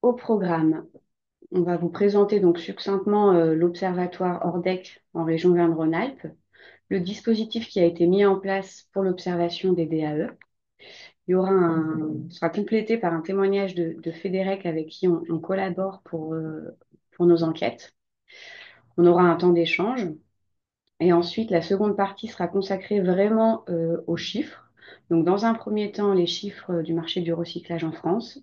au programme, on va vous présenter donc succinctement l'Observatoire Ordec en région Verne-Rhône-Alpes, le dispositif qui a été mis en place pour l'observation des DAE. Ce sera complété par un témoignage de Fédérec avec qui on collabore pour nos enquêtes. On aura un temps d'échange. Et ensuite, la seconde partie sera consacrée vraiment aux chiffres. Donc, dans un premier temps, les chiffres du marché du recyclage en France.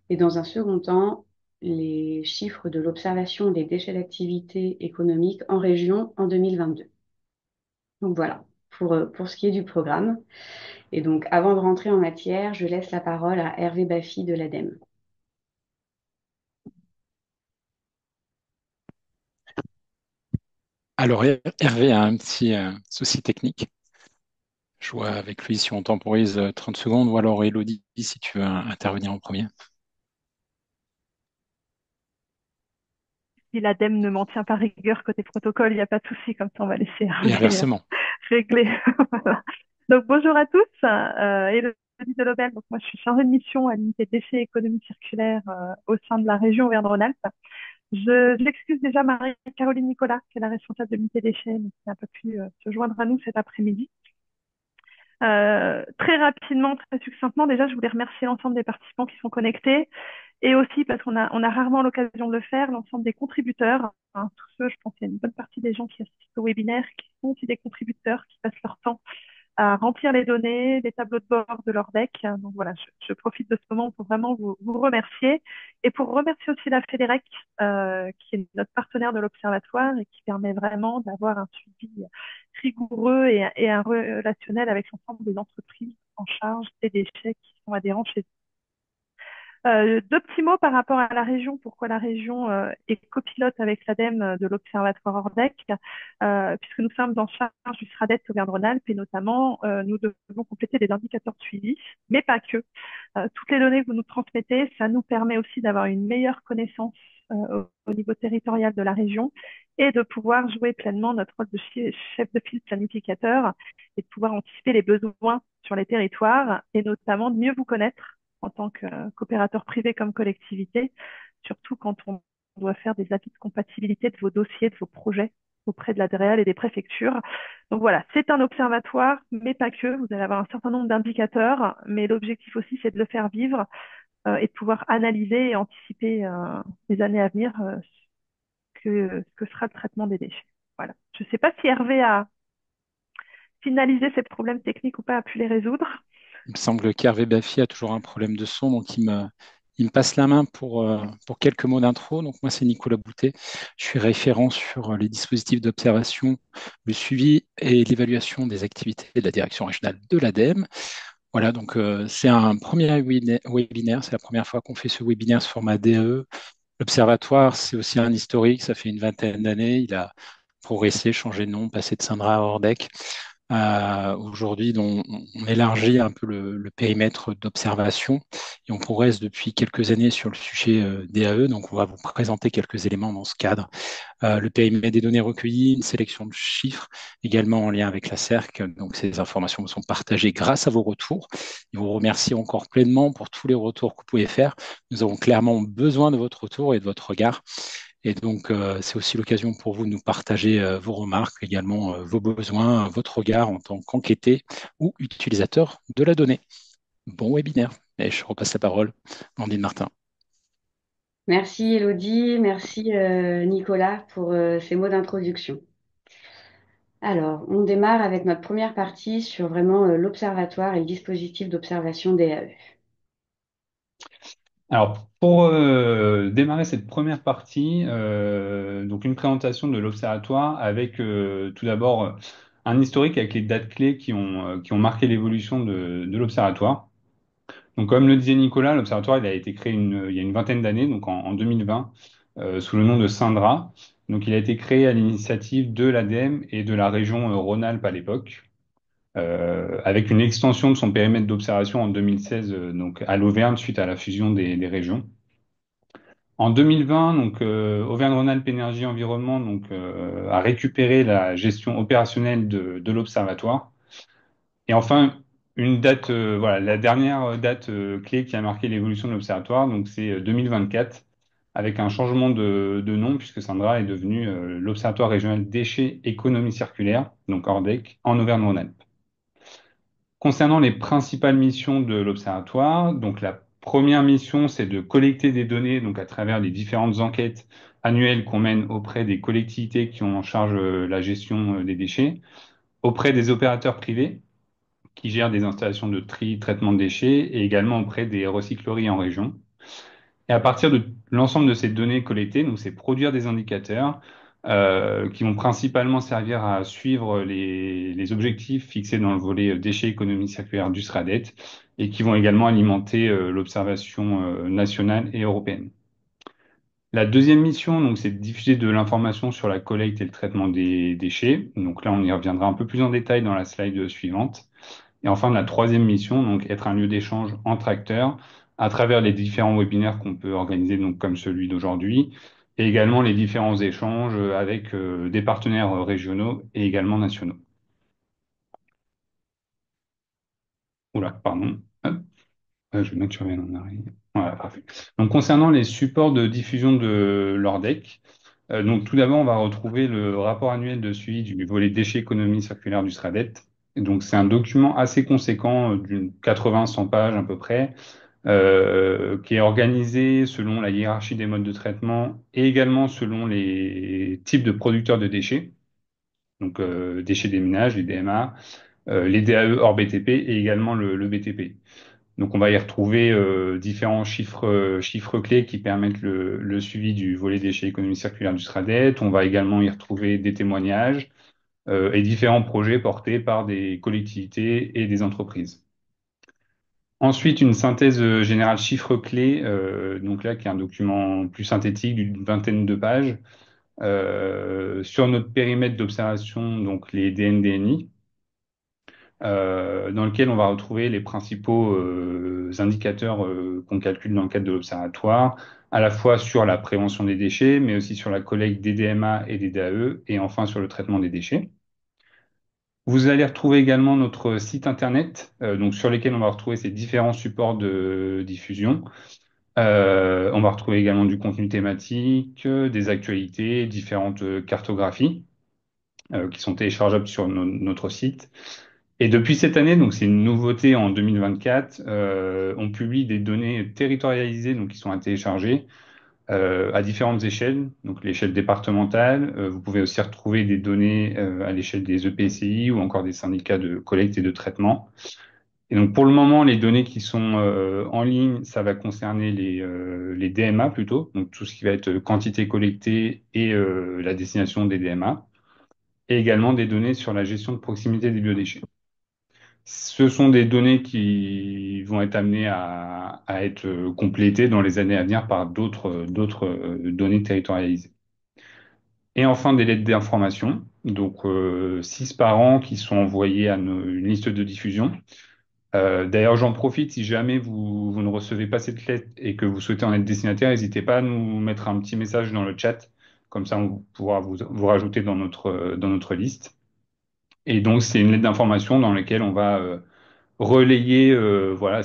Et dans un second temps, les chiffres de l'observation des déchets d'activité économique en région en 2022. Donc voilà, pour ce qui est du programme. Et donc, avant de rentrer en matière, je laisse la parole à Hervé Baffy de l'ADEME. Alors, Hervé a un petit souci technique. Je vois avec lui si on temporise 30 secondes, ou alors Elodie, si tu veux intervenir en premier. Si l'ADEME ne m'en tient pas rigueur côté protocole, il n'y a pas de souci, comme ça on va laisser Et Hervé inversement. régler. Voilà. Donc bonjour à tous, Élodie Delobel, donc moi je suis chargée de mission à l'unité déchets et économie circulaire au sein de la région Auvergne-Rhône-Alpes. J'excuse déjà Marie-Caroline Nicolas, qui est la responsable de l'unité déchets, mais qui n'a pas pu se joindre à nous cet après-midi. Très rapidement, très succinctement, déjà, je voulais remercier l'ensemble des participants qui sont connectés et aussi, parce qu'on a rarement l'occasion de le faire, l'ensemble des contributeurs, hein, tous ceux, je pense qu'il y a une bonne partie des gens qui assistent au webinaire, qui sont aussi des contributeurs, qui passent leur temps à remplir les données, les tableaux de bord de leur deck. Donc voilà, je profite de ce moment pour vraiment vous remercier et pour remercier aussi la Fédérec, qui est notre partenaire de l'Observatoire et qui permet vraiment d'avoir un suivi rigoureux et un relationnel avec l'ensemble des entreprises en charge des déchets qui sont adhérents chez deux petits mots par rapport à la région, pourquoi la région est copilote avec l'ADEME de l'Observatoire Ordec, puisque nous sommes en charge du SRADET Auvergne-Rhône-Alpes et notamment nous devons compléter les indicateurs de suivi, mais pas que. Toutes les données que vous nous transmettez, ça nous permet aussi d'avoir une meilleure connaissance au niveau territorial de la région et de pouvoir jouer pleinement notre rôle de chef de file planificateur et de pouvoir anticiper les besoins sur les territoires et notamment de mieux vous connaître en tant que coopérateur privé comme collectivité, surtout quand on doit faire des avis de compatibilité de vos dossiers, de vos projets auprès de la DREAL et des préfectures. Donc voilà, c'est un observatoire, mais pas que. Vous allez avoir un certain nombre d'indicateurs, mais l'objectif aussi, c'est de le faire vivre et de pouvoir analyser et anticiper les années à venir ce que sera le traitement des déchets. Voilà. Je ne sais pas si Hervé a finalisé ses problèmes techniques ou pas, a pu les résoudre. Il me semble qu'Hervé Baffy a toujours un problème de son, donc il me passe la main pour quelques mots d'intro. Donc moi, c'est Nicolas Boutet. Je suis référent sur les dispositifs d'observation, le suivi et l'évaluation des activités de la direction régionale de l'ADEME. Voilà, donc c'est un premier webinaire. C'est la première fois qu'on fait ce webinaire sur format DE. L'Observatoire, c'est aussi un historique. Ça fait une vingtaine d'années. Il a progressé, changé de nom, passé de Sandra à Ordec. Aujourd'hui, on élargit un peu le périmètre d'observation et on progresse depuis quelques années sur le sujet DAE. Donc, on va vous présenter quelques éléments dans ce cadre. Le périmètre des données recueillies, une sélection de chiffres, également en lien avec la CERC. Donc, ces informations sont partagées grâce à vos retours. Je vous remercie encore pleinement pour tous les retours que vous pouvez faire. Nous avons clairement besoin de votre retour et de votre regard. Et donc, c'est aussi l'occasion pour vous de nous partager vos remarques, également vos besoins, votre regard en tant qu'enquêté ou utilisateur de la donnée. Bon webinaire. Et je repasse la parole à Andine Martin. Merci Elodie, merci Nicolas pour ces mots d'introduction. Alors, on démarre avec notre première partie sur vraiment l'observatoire et le dispositif d'observation DAE. Alors, pour démarrer cette première partie, donc une présentation de l'Observatoire avec tout d'abord un historique avec les dates clés qui ont marqué l'évolution de l'Observatoire. Donc, comme le disait Nicolas, l'Observatoire il a été créé il y a une vingtaine d'années, donc en 2020, sous le nom de Syndra. Donc, il a été créé à l'initiative de l'ADEME et de la région Rhône-Alpes à l'époque avec une extension de son périmètre d'observation en 2016, donc à l'Auvergne suite à la fusion des régions. En 2020, donc Auvergne-Rhône-Alpes Énergie Environnement a récupéré la gestion opérationnelle de l'observatoire. Et enfin, une date, voilà, la dernière date clé qui a marqué l'évolution de l'Observatoire, donc c'est 2024, avec un changement de nom, puisque Sandra est devenu l'Observatoire régional déchets économie circulaire, donc ORDEC, en Auvergne-Rhône-Alpes. Concernant les principales missions de l'Observatoire, donc la première mission, c'est de collecter des données donc à travers les différentes enquêtes annuelles qu'on mène auprès des collectivités qui ont en charge la gestion des déchets, auprès des opérateurs privés qui gèrent des installations de tri, traitement de déchets, et également auprès des recycleries en région. Et à partir de l'ensemble de ces données collectées, donc c'est produire des indicateurs qui vont principalement servir à suivre les objectifs fixés dans le volet déchets économie circulaire du SRADET et qui vont également alimenter l'observation nationale et européenne. La deuxième mission, donc, c'est de diffuser de l'information sur la collecte et le traitement des déchets. Donc là, on y reviendra un peu plus en détail dans la slide suivante. Et enfin, la troisième mission, donc être un lieu d'échange entre acteurs à travers les différents webinaires qu'on peut organiser, donc comme celui d'aujourd'hui, et également les différents échanges avec des partenaires régionaux et également nationaux. Oula, pardon. Hop. Je vais mettre que je revienne en arrière. Voilà, parfait. Donc, concernant les supports de diffusion de l'ORDEC, donc tout d'abord, on va retrouver le rapport annuel de suivi du volet déchets économie circulaire du SRADET. Et donc, c'est un document assez conséquent, d'une 80-100 pages à peu près, qui est organisé selon la hiérarchie des modes de traitement et également selon les types de producteurs de déchets, donc déchets des ménages, les DMA, les DAE hors BTP et également le BTP. Donc on va y retrouver différents chiffres clés qui permettent le suivi du volet déchets économie circulaire du SRADET. On va également y retrouver des témoignages et différents projets portés par des collectivités et des entreprises. Ensuite, une synthèse générale chiffres clés, donc là qui est un document plus synthétique d'une vingtaine de pages sur notre périmètre d'observation, donc les DNDNI, dans lequel on va retrouver les principaux indicateurs qu'on calcule dans le cadre de l'observatoire, à la fois sur la prévention des déchets, mais aussi sur la collecte des DMA et des DAE, et enfin sur le traitement des déchets. Vous allez retrouver également notre site internet, donc sur lesquels on va retrouver ces différents supports de diffusion. On va retrouver également du contenu thématique, des actualités, différentes cartographies qui sont téléchargeables sur notre site. Et depuis cette année, donc c'est une nouveauté en 2024, on publie des données territorialisées donc qui sont à télécharger à différentes échelles, donc l'échelle départementale. Vous pouvez aussi retrouver des données à l'échelle des EPCI ou encore des syndicats de collecte et de traitement. Et donc pour le moment, les données qui sont en ligne, ça va concerner les DMA plutôt, donc tout ce qui va être quantité collectée et la destination des DMA, et également des données sur la gestion de proximité des biodéchets. Ce sont des données qui vont être amenées à être complétées dans les années à venir par d'autres données territorialisées. Et enfin, des lettres d'information, donc 6 par an qui sont envoyées à une liste de diffusion. D'ailleurs, j'en profite, si jamais vous ne recevez pas cette lettre et que vous souhaitez en être destinataire, n'hésitez pas à nous mettre un petit message dans le chat, comme ça on pourra vous rajouter dans notre liste. Et donc, c'est une lettre d'information dans laquelle on va relayer voilà,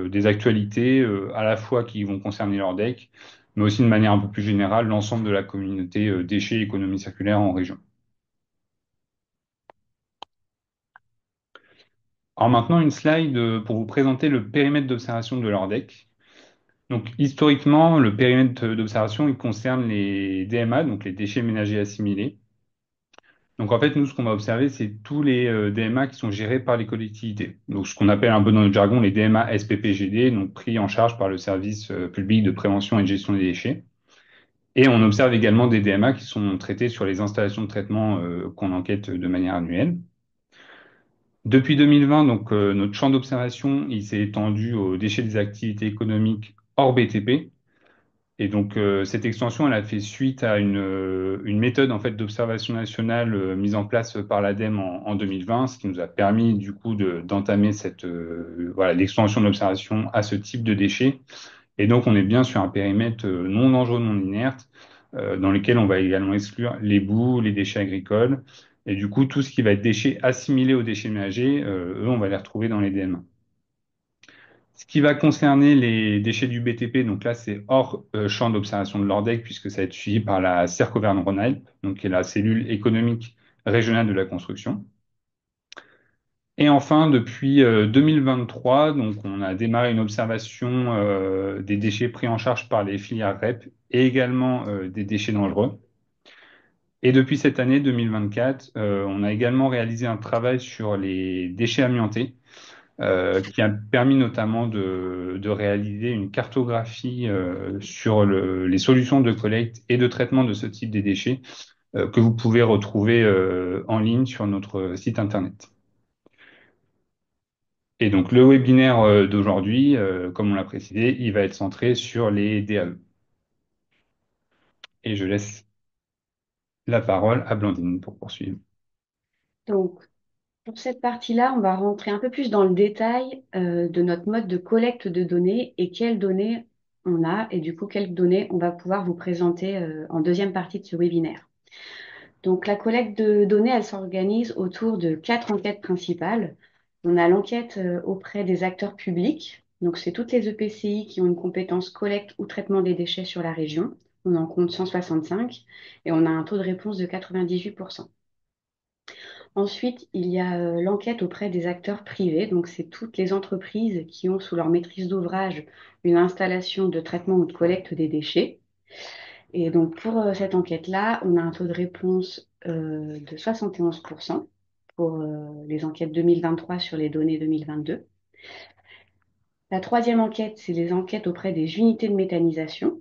des actualités à la fois qui vont concerner leur deck, mais aussi de manière un peu plus générale l'ensemble de la communauté déchets économie circulaire en région. Alors maintenant, une slide pour vous présenter le périmètre d'observation de leur deck. Donc historiquement, le périmètre d'observation, il concerne les DMA, donc les déchets ménagers assimilés. Donc en fait, nous, ce qu'on va observer, c'est tous les DMA qui sont gérés par les collectivités. Donc ce qu'on appelle un peu dans notre jargon les DMA SPPGD, donc pris en charge par le service public de prévention et de gestion des déchets. Et on observe également des DMA qui sont traités sur les installations de traitement qu'on enquête de manière annuelle. Depuis 2020, donc notre champ d'observation, il s'est étendu aux déchets des activités économiques hors BTP. Et donc cette extension, elle a fait suite à une méthode en fait d'observation nationale mise en place par l'ADEME en 2020, ce qui nous a permis du coup d'entamer cette voilà l'extension de l'observation à ce type de déchets. Et donc on est bien sur un périmètre non dangereux, non inerte, dans lequel on va également exclure les boues, les déchets agricoles Et du coup, tout ce qui va être déchets assimilés aux déchets ménagers, eux, on va les retrouver dans les DMA. Ce qui va concerner les déchets du BTP, donc là, c'est hors champ d'observation de l'ORDEC, puisque ça va être suivi par la CERC Auvergne-Rhône-Alpes, donc qui est la cellule économique régionale de la construction. Et enfin, depuis 2023, donc on a démarré une observation des déchets pris en charge par les filières REP et également des déchets dangereux. Et depuis cette année 2024, on a également réalisé un travail sur les déchets amiantés, qui a permis notamment de réaliser une cartographie sur les solutions de collecte et de traitement de ce type de déchets que vous pouvez retrouver en ligne sur notre site internet. Et donc le webinaire d'aujourd'hui, comme on l'a précisé, il va être centré sur les DAE. Et je laisse la parole à Blandine pour poursuivre. Donc, pour cette partie-là, on va rentrer un peu plus dans le détail de notre mode de collecte de données et quelles données on a et du coup quelles données on va pouvoir vous présenter en deuxième partie de ce webinaire. Donc la collecte de données, elle s'organise autour de 4 enquêtes principales. On a l'enquête auprès des acteurs publics. Donc c'est toutes les EPCI qui ont une compétence collecte ou traitement des déchets sur la région. On en compte 165 et on a un taux de réponse de 98%. Ensuite, il y a l'enquête auprès des acteurs privés. Donc, c'est toutes les entreprises qui ont sous leur maîtrise d'ouvrage une installation de traitement ou de collecte des déchets. Et donc, pour cette enquête-là, on a un taux de réponse de 71% pour les enquêtes 2023 sur les données 2022. La troisième enquête, c'est les enquêtes auprès des unités de méthanisation.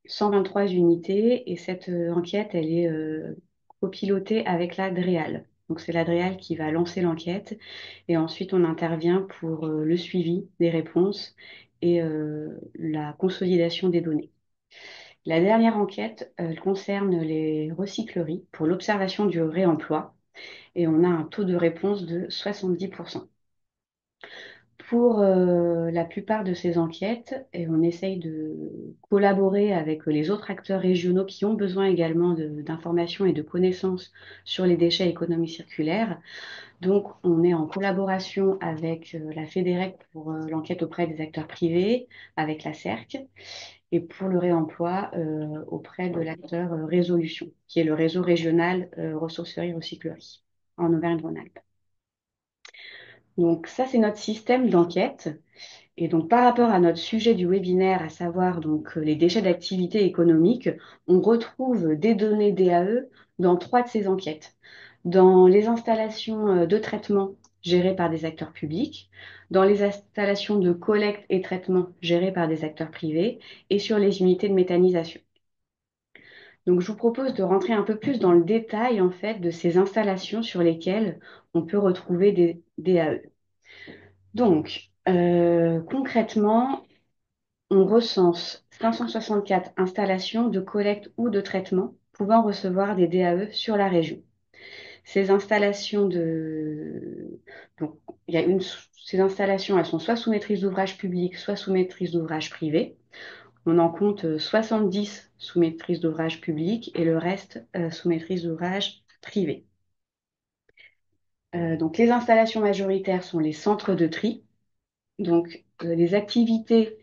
123 unités et cette enquête, elle est copilotée avec la DREAL. Donc c'est la DREAL qui va lancer l'enquête et ensuite on intervient pour le suivi des réponses et la consolidation des données. La dernière enquête, elle concerne les recycleries pour l'observation du réemploi et on a un taux de réponse de 70%. Pour la plupart de ces enquêtes, et on essaye de collaborer avec les autres acteurs régionaux qui ont besoin également d'informations et de connaissances sur les déchets et économie circulaire. Donc, on est en collaboration avec la FEDEREC pour l'enquête auprès des acteurs privés, avec la CERC, et pour le réemploi auprès de l'acteur Résolution, qui est le réseau régional ressourcerie-recyclerie en Auvergne-Rhône-Alpes. Donc, ça, c'est notre système d'enquête. Et donc, par rapport à notre sujet du webinaire, à savoir donc les déchets d'activité économique, on retrouve des données DAE dans 3 de ces enquêtes. Dans les installations de traitement gérées par des acteurs publics, dans les installations de collecte et traitement gérées par des acteurs privés et sur les unités de méthanisation. Donc, je vous propose de rentrer un peu plus dans le détail en fait de ces installations sur lesquelles on peut retrouver des DAE. Donc, concrètement, on recense 564 installations de collecte ou de traitement pouvant recevoir des DAE sur la région. Ces installations Donc, ces installations, elles sont soit sous maîtrise d'ouvrage public, soit sous maîtrise d'ouvrage privé. On en compte 70 sous maîtrise d'ouvrage public et le reste sous maîtrise d'ouvrage privé. Donc, les installations majoritaires sont les centres de tri. Donc, les activités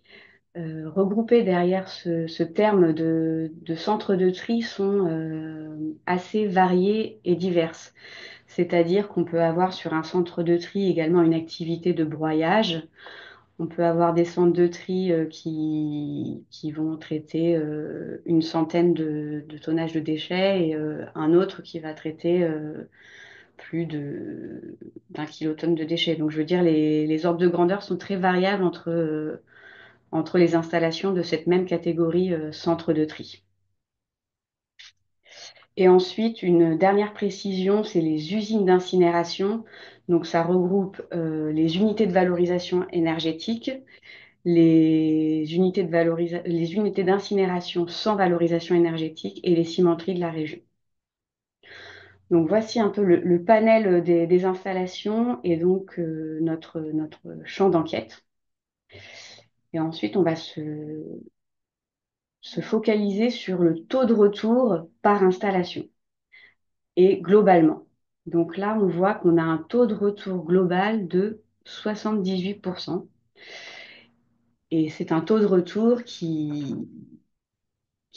regroupées derrière ce terme de centre de tri sont assez variées et diverses. C'est-à-dire qu'on peut avoir sur un centre de tri également une activité de broyage. On peut avoir des centres de tri qui vont traiter une centaine de tonnages de déchets et un autre qui va traiter plus d'un kilotonne de déchets. Donc, je veux dire, les ordres de grandeur sont très variables entre les installations de cette même catégorie centre de tri. Et ensuite, une dernière précision, c'est les usines d'incinération. Donc, ça regroupe les unités de valorisation énergétique, les unités d'incinération sans valorisation énergétique et les cimenteries de la région. Donc, voici un peu le panel des installations et donc notre champ d'enquête. Et ensuite, on va se focaliser sur le taux de retour par installation et globalement. Donc là, on voit qu'on a un taux de retour global de 78%. Et c'est un taux de retour qui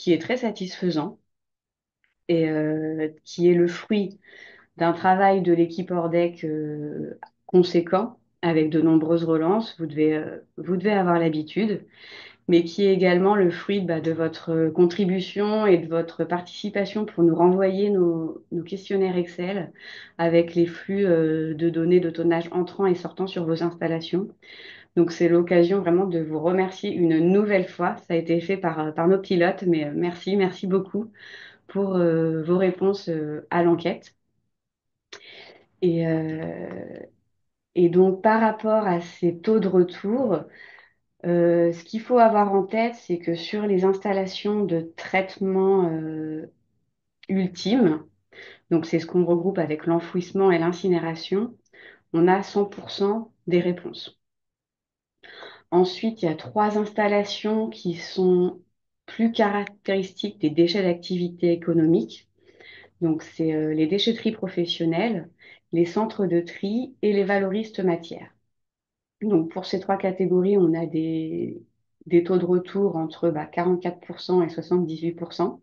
est très satisfaisant et qui est le fruit d'un travail de l'équipe Ordec conséquent, avec de nombreuses relances. Vous devez avoir l'habitude, mais qui est également le fruit de votre contribution et de votre participation pour nous renvoyer nos questionnaires Excel avec les flux de données de tonnage entrant et sortant sur vos installations. Donc, c'est l'occasion vraiment de vous remercier une nouvelle fois. Ça a été fait par nos pilotes, mais merci beaucoup pour vos réponses à l'enquête. Et, et donc, par rapport à ces taux de retour, ce qu'il faut avoir en tête, c'est que sur les installations de traitement ultime, donc c'est ce qu'on regroupe avec l'enfouissement et l'incinération, on a 100% des réponses. Ensuite, il y a 3 installations qui sont plus caractéristiques des déchets d'activité économique. Donc, c'est les déchetteries professionnelles, les centres de tri et les valoristes matières. Donc, pour ces 3 catégories, on a des taux de retour entre 44% et 78%.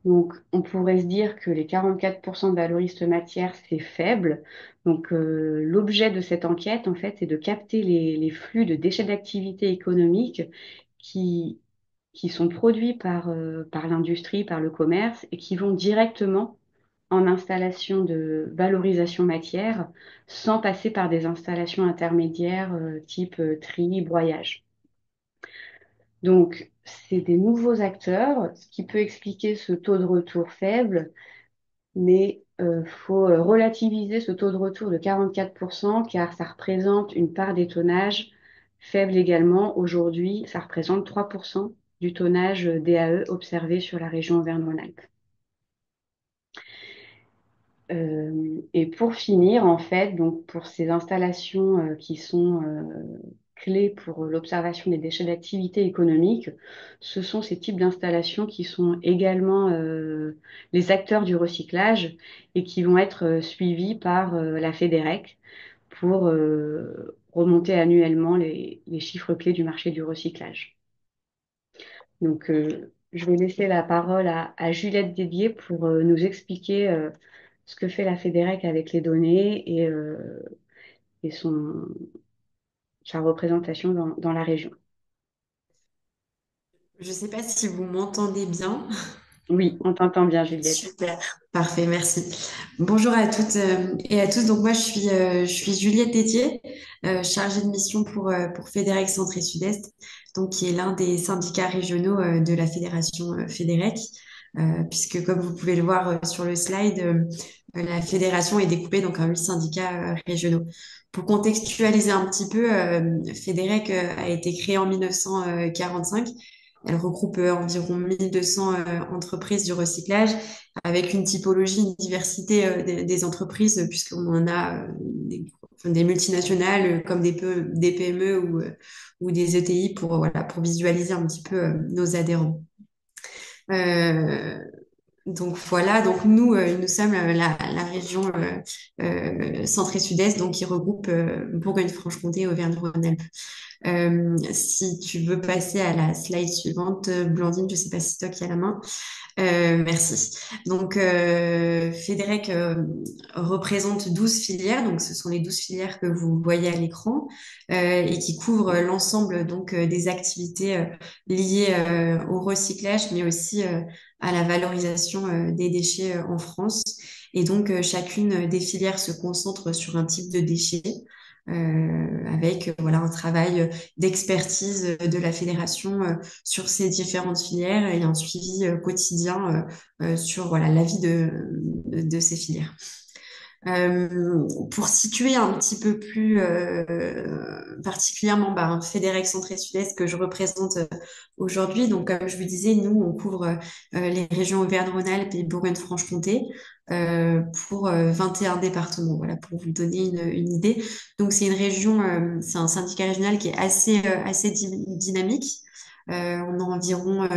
Donc, on pourrait se dire que les 44% de valoristes matières, c'est faible. Donc, l'objet de cette enquête, en fait, c'est de capter les flux de déchets d'activité économique qui, qui sont produits par l'industrie, par le commerce et qui vont directement en installation de valorisation matière sans passer par des installations intermédiaires type tri, broyage. Donc, c'est des nouveaux acteurs, ce qui peut expliquer ce taux de retour faible, mais il faut relativiser ce taux de retour de 44% car ça représente une part des tonnages faible également. Aujourd'hui, ça représente 3% du tonnage DAE observé sur la région Auvergne-Rhône-Alpes. Et pour finir, en fait, donc pour ces installations qui sont clés pour l'observation des déchets d'activité économique, ce sont ces types d'installations qui sont également les acteurs du recyclage et qui vont être suivis par la FEDEREC pour remonter annuellement les chiffres clés du marché du recyclage. Donc, je vais laisser la parole à Juliette Dédier pour nous expliquer ce que fait la FEDEREC avec les données et sa représentation dans la région. Je ne sais pas si vous m'entendez bien. Oui, on t'entend bien, Juliette. Super, parfait, merci. Bonjour à toutes et à tous. Donc moi, je suis Juliette Dédier, chargée de mission pour FEDEREC Centre et Sud-Est, donc qui est l'un des syndicats régionaux de la fédération FEDEREC, puisque comme vous pouvez le voir sur le slide, la fédération est découpée donc en 8 syndicats régionaux. Pour contextualiser un petit peu, FEDEREC a été créée en 1945. Elle regroupe environ 1200 entreprises du recyclage avec une typologie, une diversité des entreprises, puisqu'on en a des multinationales comme des PME ou des ETI pour visualiser un petit peu nos adhérents. Donc voilà, donc nous sommes la région Centre et Sud-Est, donc qui regroupe Bourgogne-Franche-Comté et Auvergne-Rhône-Alpes. Si tu veux passer à la slide suivante, Blandine, je ne sais pas si c'est toi qui as la main. Merci. Donc, FEDEREC représente 12 filières, donc ce sont les 12 filières que vous voyez à l'écran et qui couvrent l'ensemble donc des activités liées au recyclage, mais aussi à la valorisation des déchets en France. Et donc, chacune des filières se concentre sur un type de déchets. Avec voilà un travail d'expertise de la fédération sur ces différentes filières et un suivi quotidien sur voilà la vie de ces filières. Pour situer un petit peu plus particulièrement FEDEREC Centre et Sud-Est que je représente aujourd'hui. Donc, comme je vous disais, nous, on couvre les régions Auvergne-Rhône-Alpes et Bourgogne-Franche-Comté pour 21 départements. Voilà, pour vous donner une idée. Donc, c'est une région, c'est un syndicat régional qui est assez dynamique. On a environ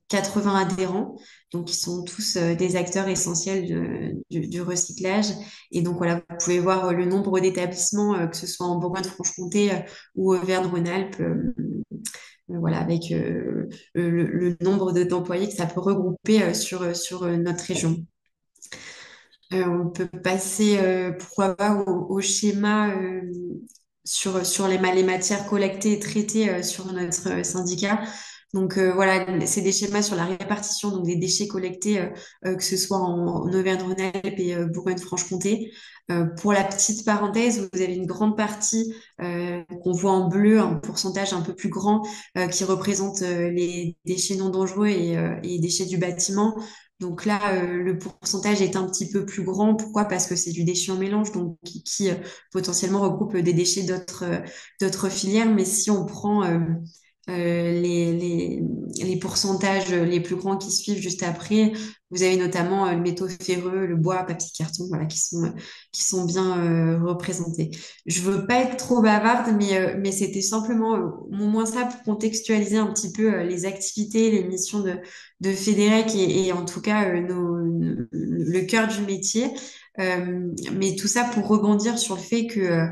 80 adhérents Donc, ils sont tous des acteurs essentiels du recyclage. Et donc, voilà, vous pouvez voir le nombre d'établissements, que ce soit en Bourgogne-Franche-Comté ou Auvergne-Rhône-Alpes, voilà, avec le nombre d'employés que ça peut regrouper sur notre région. On peut passer, pourquoi pas, au schéma sur les matières collectées et traitées sur notre syndicat. Donc voilà, c'est des schémas sur la répartition donc des déchets collectés, que ce soit en Auvergne-Rhône-Alpes et Bourgogne-Franche-Comté. Pour la petite parenthèse, vous avez une grande partie qu'on voit en bleu, un pourcentage un peu plus grand, qui représente les déchets non dangereux et déchets du bâtiment. Donc là, le pourcentage est un petit peu plus grand. Pourquoi? Parce que c'est du déchet en mélange, donc qui potentiellement regroupe des déchets d'autres filières. Mais si on prend les pourcentages les plus grands qui suivent juste après, vous avez notamment le métaux ferreux, le bois, papier, carton, voilà, qui sont bien représentés. Je veux pas être trop bavarde, mais c'était simplement au moins ça pour contextualiser un petit peu les activités, les missions de Fédérec et en tout cas le cœur du métier. Mais tout ça pour rebondir sur le fait que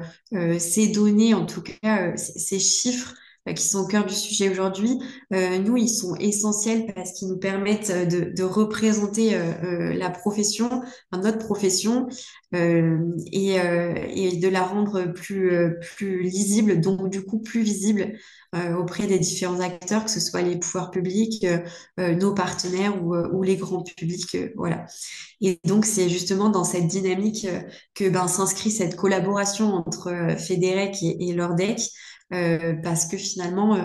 ces données, en tout cas ces chiffres qui sont au cœur du sujet aujourd'hui, nous, ils sont essentiels parce qu'ils nous permettent de représenter la profession, enfin, notre profession, et de la rendre plus lisible, donc du coup plus visible auprès des différents acteurs, que ce soit les pouvoirs publics, nos partenaires ou les grands publics, voilà. Et donc, c'est justement dans cette dynamique que s'inscrit cette collaboration entre Fédérec et l'Ordec, parce que finalement,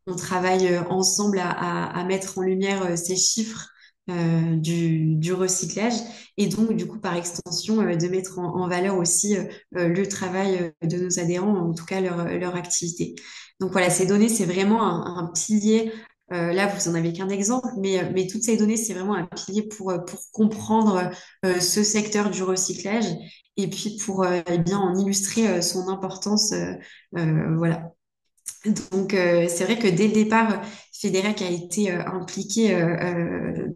on travaille ensemble à mettre en lumière ces chiffres du recyclage et donc, du coup, par extension, de mettre en valeur aussi le travail de nos adhérents, en tout cas leur activité. Donc voilà, ces données, c'est vraiment un pilier. Là, vous en avez qu'un exemple, mais toutes ces données, c'est vraiment un pilier pour comprendre ce secteur du recyclage et puis pour eh bien en illustrer son importance. Voilà. Donc, c'est vrai que dès le départ, Fédérac a été impliqué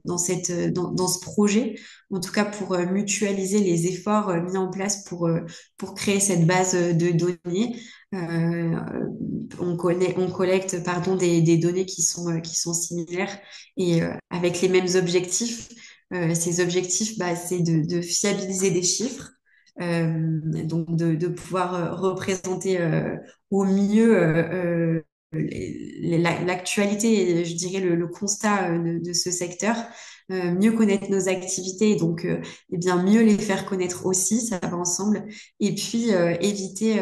dans ce projet, en tout cas pour mutualiser les efforts mis en place pour créer cette base de données. Euh, on collecte pardon, des données qui sont similaires et avec les mêmes objectifs. Ces objectifs, c'est de fiabiliser des chiffres, donc de pouvoir représenter au mieux l'actualité et je dirais le constat de ce secteur, mieux connaître nos activités et donc eh bien mieux les faire connaître aussi, ça va ensemble, et puis éviter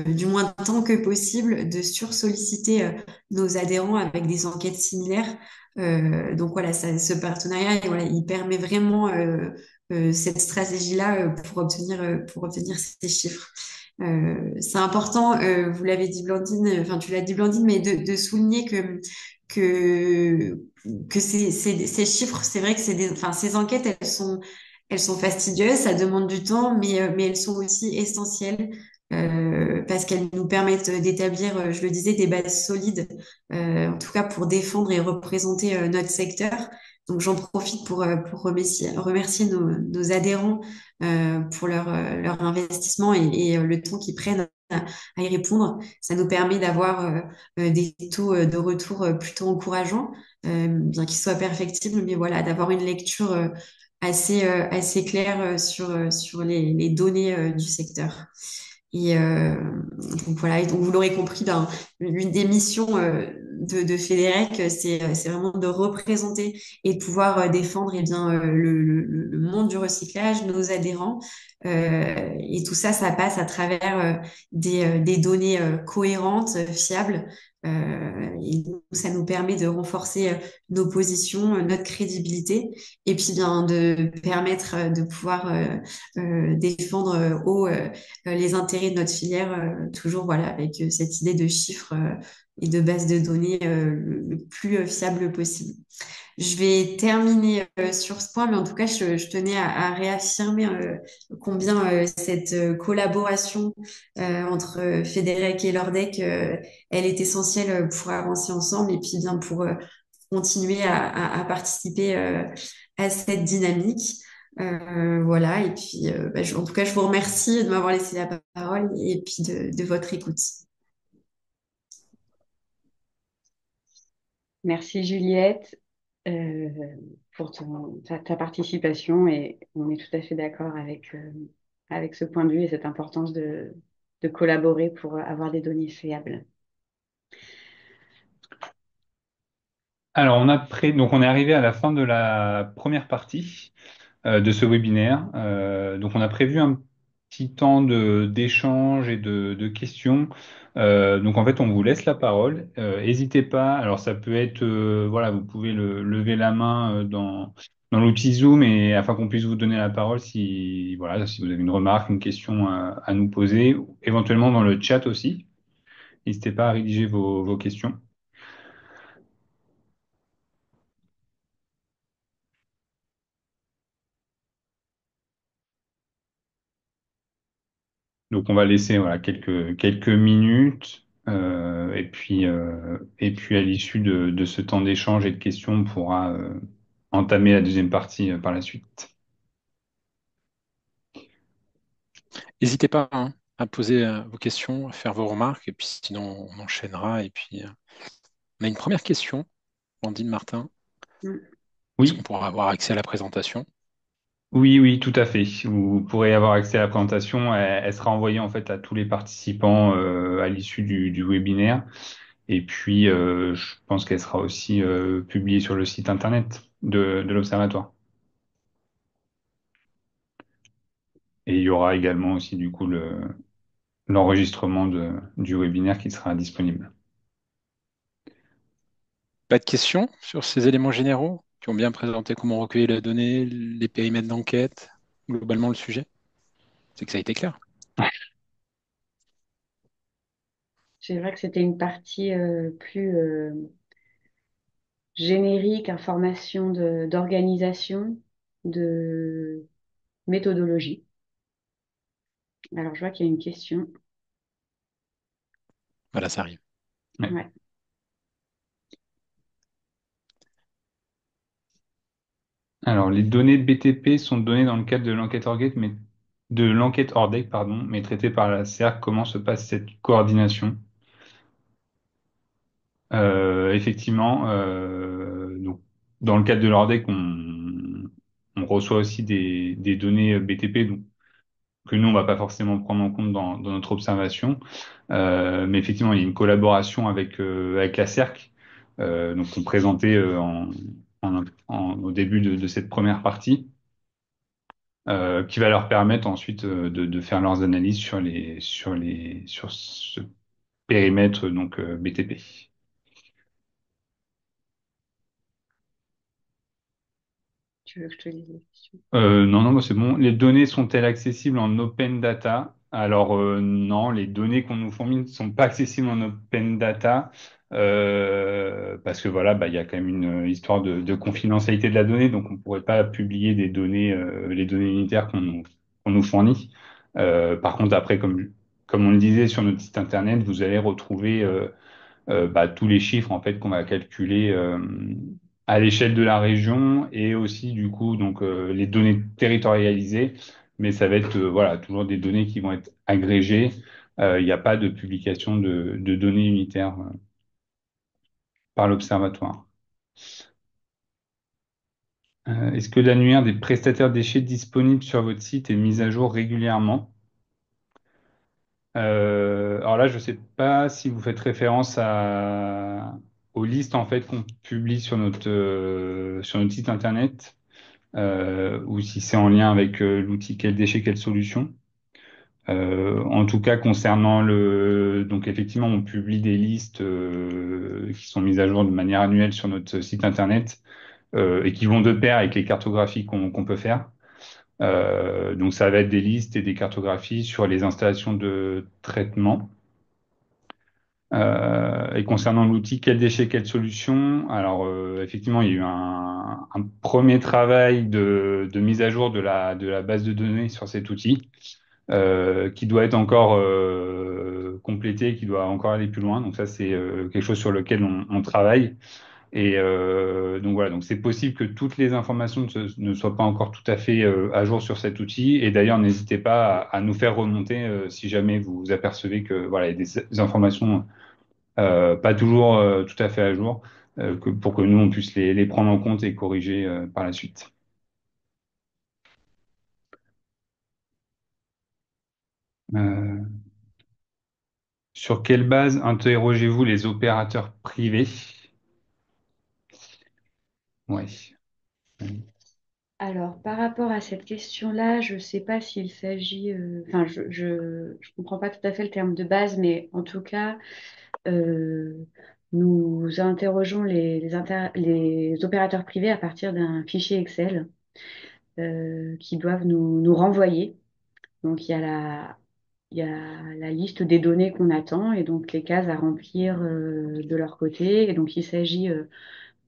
du moins tant que possible de sursolliciter nos adhérents avec des enquêtes similaires. Donc voilà, ce partenariat, voilà, il permet vraiment cette stratégie-là pour obtenir ces chiffres. C'est important, vous l'avez dit Blandine, enfin tu l'as dit Blandine, mais de souligner que, que ces chiffres, c'est vrai que enfin, ces enquêtes, elles sont fastidieuses, ça demande du temps, mais elles sont aussi essentielles parce qu'elles nous permettent d'établir, je le disais, des bases solides, en tout cas pour défendre et représenter notre secteur. Donc j'en profite pour remercier nos adhérents pour leur investissement et le temps qu'ils prennent à y répondre. Ça nous permet d'avoir des taux de retour plutôt encourageants, bien qu'ils soient perfectibles, mais voilà, d'avoir une lecture assez claire sur les données du secteur. Et donc voilà, et donc vous l'aurez compris, l'une des missions de Fédérec, c'est vraiment de représenter et de pouvoir défendre eh bien, le monde du recyclage, nos adhérents. Et tout ça, ça passe à travers des données cohérentes, fiables. Et donc, ça nous permet de renforcer nos positions, notre crédibilité, et puis bien de permettre de pouvoir défendre haut les intérêts de notre filière, toujours voilà, avec cette idée de chiffres et de base de données le plus fiable possible. Je vais terminer sur ce point, mais en tout cas, je tenais à réaffirmer combien cette collaboration entre Fédérec et l'Ordec, elle est essentielle pour avancer ensemble et puis bien pour continuer à participer à cette dynamique. Voilà, et puis en tout cas, je vous remercie de m'avoir laissé la parole et puis de votre écoute. Merci Juliette euh, pour ta participation et on est tout à fait d'accord avec ce point de vue et cette importance de collaborer pour avoir des données fiables. Alors, donc on est arrivé à la fin de la première partie de ce webinaire. Donc, on a prévu un petit temps d'échange et de questions. Donc, en fait, on vous laisse la parole. N'hésitez pas. Alors, ça peut être, voilà, vous pouvez lever la main dans l'outil Zoom et afin qu'on puisse vous donner la parole si, voilà, si vous avez une remarque, une question à nous poser, ou éventuellement dans le chat aussi. N'hésitez pas à rédiger vos questions. Donc on va laisser voilà, quelques minutes et puis à l'issue de ce temps d'échange et de questions, on pourra entamer la deuxième partie par la suite. N'hésitez pas hein, à poser vos questions, à faire vos remarques, et puis sinon on enchaînera. Et puis on a une première question, Blandine Martin. Mm. Est-ce qu'on Oui, pourra avoir accès à la présentation? oui, tout à fait. Vous pourrez avoir accès à la présentation. Elle sera envoyée en fait à tous les participants à l'issue du webinaire. Et puis je pense qu'elle sera aussi publiée sur le site internet de l'Observatoire. Et il y aura également aussi du coup l'enregistrement du webinaire qui sera disponible. Pas de questions sur ces éléments généraux qui ont bien présenté comment recueillir la donnée, les périmètres d'enquête, globalement le sujet? C'est que ça a été clair. C'est vrai que c'était une partie plus générique, information d'organisation, de méthodologie. Alors, je vois qu'il y a une question. Voilà, ça arrive. Ouais. Ouais. Alors, les données BTP sont données dans le cadre de l'enquête Orgate, mais de l'enquête Ordec, pardon, mais traitées par la CERC. Comment se passe cette coordination? Effectivement, donc, dans le cadre de l'Ordec, on reçoit aussi des données BTP, donc, que nous, on va pas forcément prendre en compte dans notre observation. Mais effectivement, il y a une collaboration avec la CERC, donc on présentait au début de cette première partie. Qui va leur permettre ensuite de faire leurs analyses sur ce périmètre donc BTP. Tu veux que je te lise la question? Non, bah, c'est bon. Les données sont-elles accessibles en open data? Alors non, les données qu'on nous fournit ne sont pas accessibles en open data parce que voilà, bah, il y a quand même une histoire de confidentialité de la donnée, donc on ne pourrait pas publier des données, les données unitaires qu'on nous fournit. Par contre, après, comme on le disait sur notre site internet, vous allez retrouver bah, tous les chiffres en fait qu'on va calculer à l'échelle de la région et aussi du coup donc les données territorialisées, mais ça va être voilà toujours des données qui vont être agrégées. Il n'y a pas de publication de données unitaires par l'Observatoire. Est-ce que l'annuaire des prestataires déchets disponible sur votre site est mis à jour régulièrement? Alors là, je ne sais pas si vous faites référence aux listes en fait qu'on publie sur notre site internet ou si c'est en lien avec l'outil Quel déchet, quelle solution. En tout cas, concernant donc effectivement, on publie des listes qui sont mises à jour de manière annuelle sur notre site internet et qui vont de pair avec les cartographies qu'on peut faire. Donc ça va être des listes et des cartographies sur les installations de traitement. Et concernant l'outil quel déchet, quelle solution, alors effectivement, il y a eu un premier travail de mise à jour de la base de données sur cet outil qui doit être encore complété, qui doit encore aller plus loin. Donc ça, c'est quelque chose sur lequel on travaille. Et donc voilà, donc c'est possible que toutes les informations ne soient pas encore tout à fait à jour sur cet outil. Et d'ailleurs, n'hésitez pas à nous faire remonter si jamais vous apercevez que voilà, il y a des informations pas toujours tout à fait à jour, pour que nous on puisse les prendre en compte et corriger par la suite. Euh, sur quelle base interrogez-vous les opérateurs privés? Ouais. Alors, par rapport à cette question-là, je ne sais pas s'il s'agit, enfin, je comprends pas tout à fait le terme de base, mais en tout cas, euh, nous interrogeons les opérateurs privés à partir d'un fichier Excel qui doivent nous renvoyer. Donc, il y a la liste des données qu'on attend et donc les cases à remplir de leur côté. Et donc, il s'agit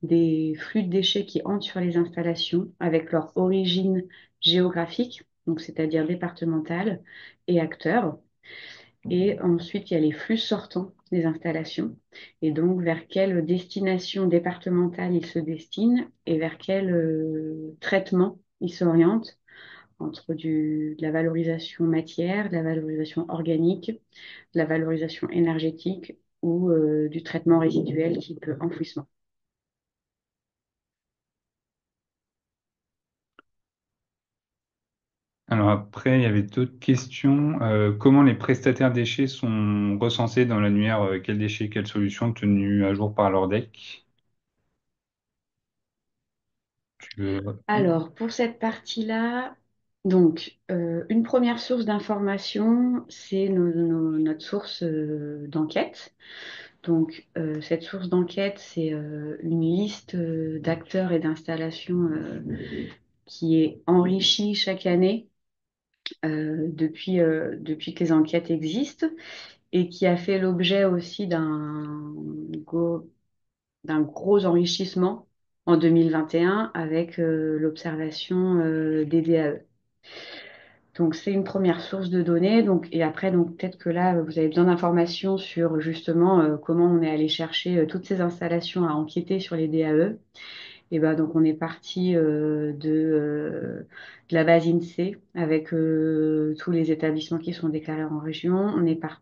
des flux de déchets qui entrent sur les installations avec leur origine géographique, donc c'est-à-dire départementale et acteurs. Et ensuite, il y a les flux sortants des installations et donc vers quelle destination départementale ils se destinent et vers quel traitement ils s'orientent entre de la valorisation matière, de la valorisation organique, de la valorisation énergétique ou du traitement résiduel type enfouissement. Alors après, il y avait d'autres questions. Comment les prestataires déchets sont recensés dans l'annuaire quels déchets, quelles solutions tenues à jour par l'ORDEC? Tu veux répondre? Alors, pour cette partie-là, donc, une première source d'information, c'est notre source d'enquête. Donc, cette source d'enquête, c'est une liste d'acteurs et d'installations qui est enrichie chaque année depuis que les enquêtes existent et qui a fait l'objet aussi d'un gros enrichissement en 2021 avec l'observation des DAE. Donc, c'est une première source de données. Donc, et après, donc, peut-être que là, vous avez besoin d'informations sur justement comment on est allé chercher toutes ces installations à enquêter sur les DAE. Et ben, donc, on est parti de la base INSEE avec tous les établissements qui sont déclarés en région.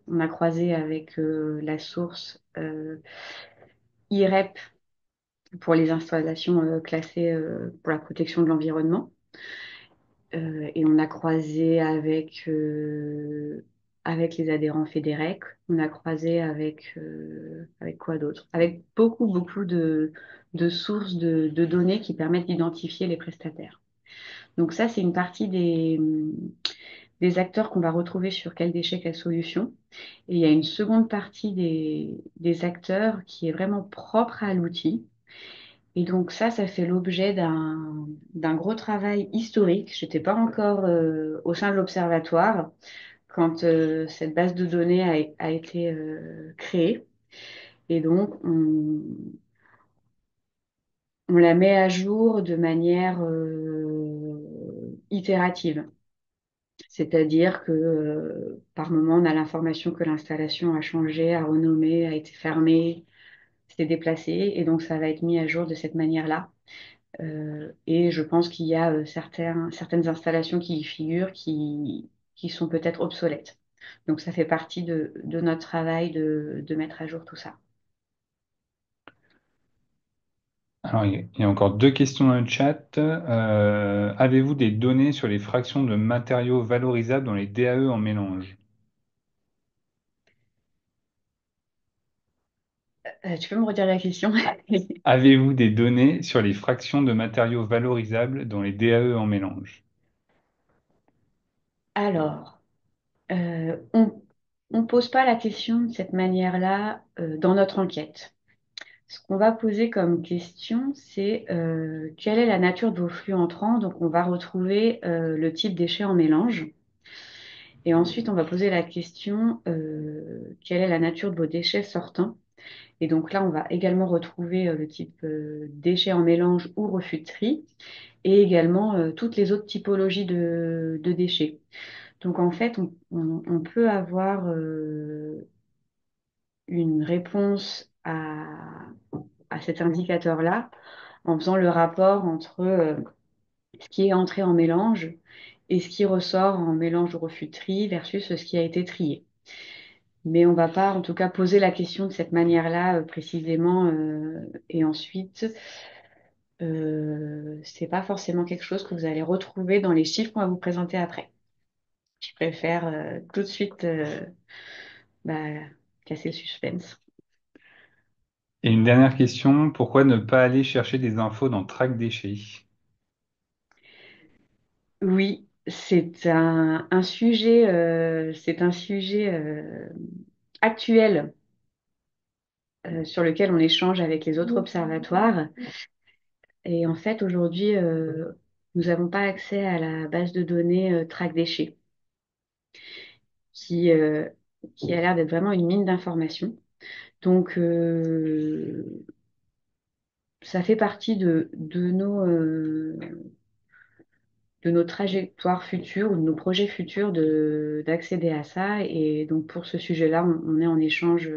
On a croisé avec la source IREP pour les installations classées pour la protection de l'environnement. Et on a croisé avec les adhérents FEDEREC, on a croisé avec quoi d'autre? Avec beaucoup de sources de données qui permettent d'identifier les prestataires. Donc ça, c'est une partie des acteurs qu'on va retrouver sur quel déchet, quelle solution. Et il y a une seconde partie des acteurs qui est vraiment propre à l'outil. Et donc ça fait l'objet d'un gros travail historique. Je n'étais pas encore au sein de l'Observatoire quand cette base de données a été créée. Et donc on la met à jour de manière itérative. C'est-à-dire que par moment, on a l'information que l'installation a changé, a renommé, a été fermée, s'est déplacée. Et donc ça va être mis à jour de cette manière-là. Et je pense qu'il y a certaines installations qui y figurent qui sont peut-être obsolètes. Donc ça fait partie de notre travail de mettre à jour tout ça. Alors, il y a encore deux questions dans le chat. Avez-vous des données sur les fractions de matériaux valorisables dans les DAE en mélange? Tu peux me redire la question? Avez-vous des données sur les fractions de matériaux valorisables dans les DAE en mélange? Alors, on ne pose pas la question de cette manière-là dans notre enquête. Ce qu'on va poser comme question, c'est quelle est la nature de vos flux entrants? Donc, on va retrouver le type déchet en mélange. Et ensuite, on va poser la question, quelle est la nature de vos déchets sortants? Et donc là, on va également retrouver le type déchets en mélange ou refus de tri, et également toutes les autres typologies de déchets. Donc en fait, on peut avoir une réponse à cet indicateur-là en faisant le rapport entre ce qui est entré en mélange et ce qui ressort en mélange de refus de tri versus ce qui a été trié. Mais on ne va pas, en tout cas, poser la question de cette manière-là précisément. Et ensuite, c'est pas forcément quelque chose que vous allez retrouver dans les chiffres qu'on va vous présenter après. Je préfère tout de suite bah, casser le suspense. Et une dernière question, pourquoi ne pas aller chercher des infos dans Track Déchets? Oui, c'est un sujet actuel sur lequel on échange avec les autres observatoires. Et en fait, aujourd'hui, nous n'avons pas accès à la base de données Track Déchets, qui, euh, qui a l'air d'être vraiment une mine d'informations. Donc, ça fait partie de nos trajectoires futures ou de nos projets futurs d'accéder à ça. Et donc, pour ce sujet-là, on est en échange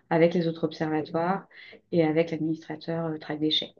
avec les autres observatoires et avec l'administrateur Track Déchets.